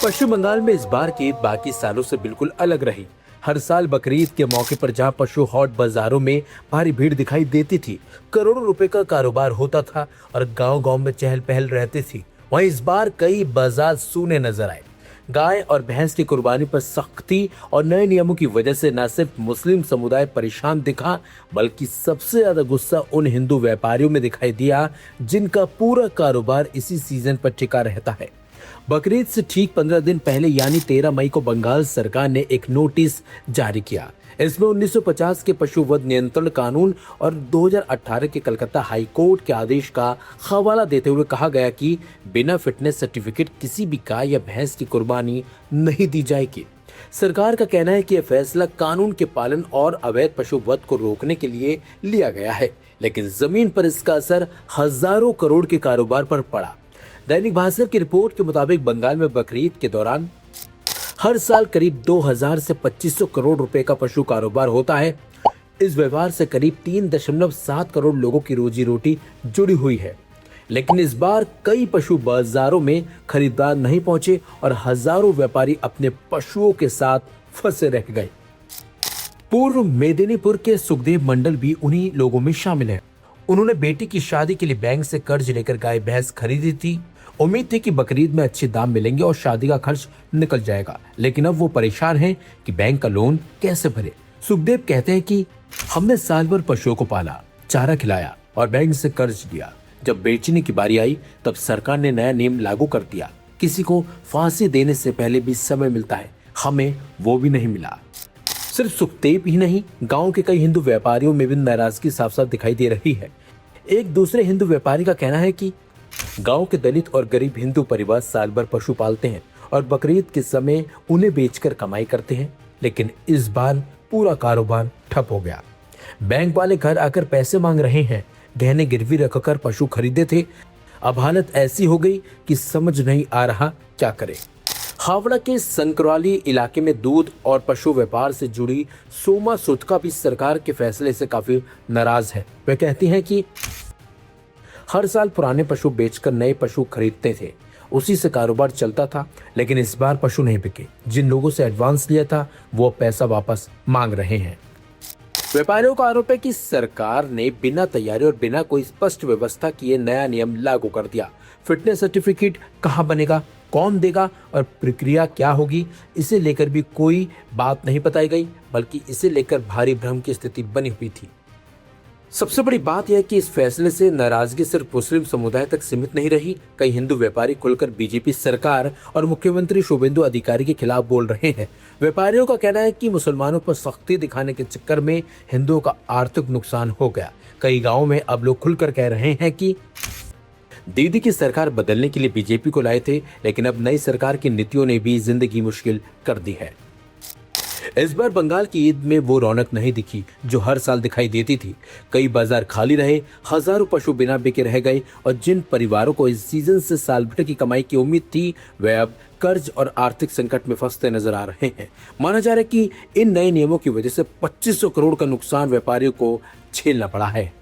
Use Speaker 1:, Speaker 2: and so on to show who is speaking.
Speaker 1: पश्चिम बंगाल में इस बार की ईद बाकी सालों से बिल्कुल अलग रही। हर साल बकरीद के मौके पर जहां पशु हाट बाजारों में भारी भीड़ दिखाई देती थी, करोड़ों रुपए का कारोबार होता था और गांव-गांव में चहल पहल रहती थी, वहीं इस बार कई बाजार सूने नजर आए। गाय और भैंस की कुर्बानी पर सख्ती और नए नियमों की वजह से न सिर्फ मुस्लिम समुदाय परेशान दिखा, बल्कि सबसे ज्यादा गुस्सा उन हिंदू व्यापारियों में दिखाई दिया जिनका पूरा कारोबार इसी सीजन पर टिका रहता है। बकरीद से ठीक 15 दिन पहले यानी 13 मई को बंगाल सरकार ने एक नोटिस जारी किया। इसमें 1950 के पशु वध नियंत्रण कानून और 2018 के कलकत्ता हाई कोर्ट के आदेश का हवाला देते हुए कहा गया कि बिना फिटनेस सर्टिफिकेट किसी भी गाय या भैंस की कुर्बानी नहीं दी जाएगी। सरकार का कहना है कि यह फैसला कानून के पालन और अवैध पशु वध को रोकने के लिए लिया गया है, लेकिन जमीन पर इसका असर हजारों करोड़ के कारोबार पर पड़ा। दैनिक भास्कर की रिपोर्ट के मुताबिक बंगाल में बकरीद के दौरान हर साल करीब 2000 से 2500 करोड़ रुपए का पशु कारोबार होता है। इस व्यवहार से करीब 3.7 करोड़ लोगों की रोजी रोटी जुड़ी हुई है, लेकिन इस बार कई पशु बाजारों में खरीदार नहीं पहुंचे और हजारों व्यापारी अपने पशुओं के साथ फंसे रह गए। पूर्व मेदिनीपुर के सुखदेव मंडल भी उन्हीं लोगों में शामिल है। उन्होंने बेटी की शादी के लिए बैंक से कर्ज लेकर गाय भैंस खरीदी थी। उम्मीद थी कि बकरीद में अच्छे दाम मिलेंगे और शादी का खर्च निकल जाएगा, लेकिन अब वो परेशान हैं कि बैंक का लोन कैसे भरे। सुखदेव कहते हैं कि हमने साल भर पशुओं को पाला, चारा खिलाया और बैंक से कर्ज लिया। जब बेचने की बारी आई तब सरकार ने नया नियम लागू कर दिया। किसी को फांसी देने से पहले भी समय मिलता है, हमें वो भी नहीं मिला। सिर्फ सुखदेव ही नहीं, गांव के कई हिंदू व्यापारियों में भी नाराजगी साफ साफ दिखाई दे रही है। एक दूसरे हिंदू व्यापारी का कहना है कि गांव के दलित और गरीब हिंदू परिवार साल भर पशु पालते हैं और बकरीद के समय उन्हें बेचकर कमाई करते हैं, लेकिन इस बार पूरा कारोबार ठप हो गया। बैंक वाले घर आकर पैसे मांग रहे हैं, गहने गिरवी रखकर पशु खरीदे थे। अब हालत ऐसी हो गई कि समझ नहीं आ रहा क्या करे। हावड़ा के संकरौली इलाके में दूध और पशु व्यापार से जुड़ी सोमा सुतका भी सरकार के फैसले से काफी नाराज है। वे कहती हैं कि हर साल पुराने पशु बेचकर नए पशु खरीदते थे, उसी से कारोबार चलता था, लेकिन इस बार पशु नहीं बिके। जिन लोगों से एडवांस लिया था वो पैसा वापस मांग रहे हैं। व्यापारियों का आरोप है कि सरकार ने बिना तैयारी और बिना कोई स्पष्ट व्यवस्था किए नया नियम लागू कर दिया। फिटनेस सर्टिफिकेट कहां बनेगा, कौन देगा और प्रक्रिया क्या होगी, इसे लेकर भी कोई बात नहीं बताई गई, बल्कि इसे लेकर भारी भ्रम की स्थिति बनी हुई थी। सबसे बड़ी बात यह है कि इस फैसले से नाराजगी सिर्फ मुस्लिम समुदाय तक सीमित नहीं रही। कई हिंदू व्यापारी खुलकर बीजेपी सरकार और मुख्यमंत्री शुभेंदु अधिकारी के खिलाफ बोल रहे हैं। व्यापारियों का कहना है कि मुसलमानों पर सख्ती दिखाने के चक्कर में हिंदुओं का आर्थिक नुकसान हो गया। कई गाँवों में अब लोग खुलकर कह रहे हैं कि दीदी की सरकार बदलने के लिए बीजेपी को लाए थे, लेकिन अब नई सरकार की नीतियों ने भी जिंदगी मुश्किल कर दी है। इस बार बंगाल की ईद में वो रौनक नहीं दिखी जो हर साल दिखाई देती थी। कई बाजार खाली रहे, हजारों पशु बिना बिके रह गए और जिन परिवारों को इस सीजन से साल भर की कमाई की उम्मीद थी, वे अब कर्ज और आर्थिक संकट में फंसते नजर आ रहे हैं। माना जा रहा है कि इन नए नियमों की वजह से 2500 करोड़ का नुकसान व्यापारियों को झेलना पड़ा है।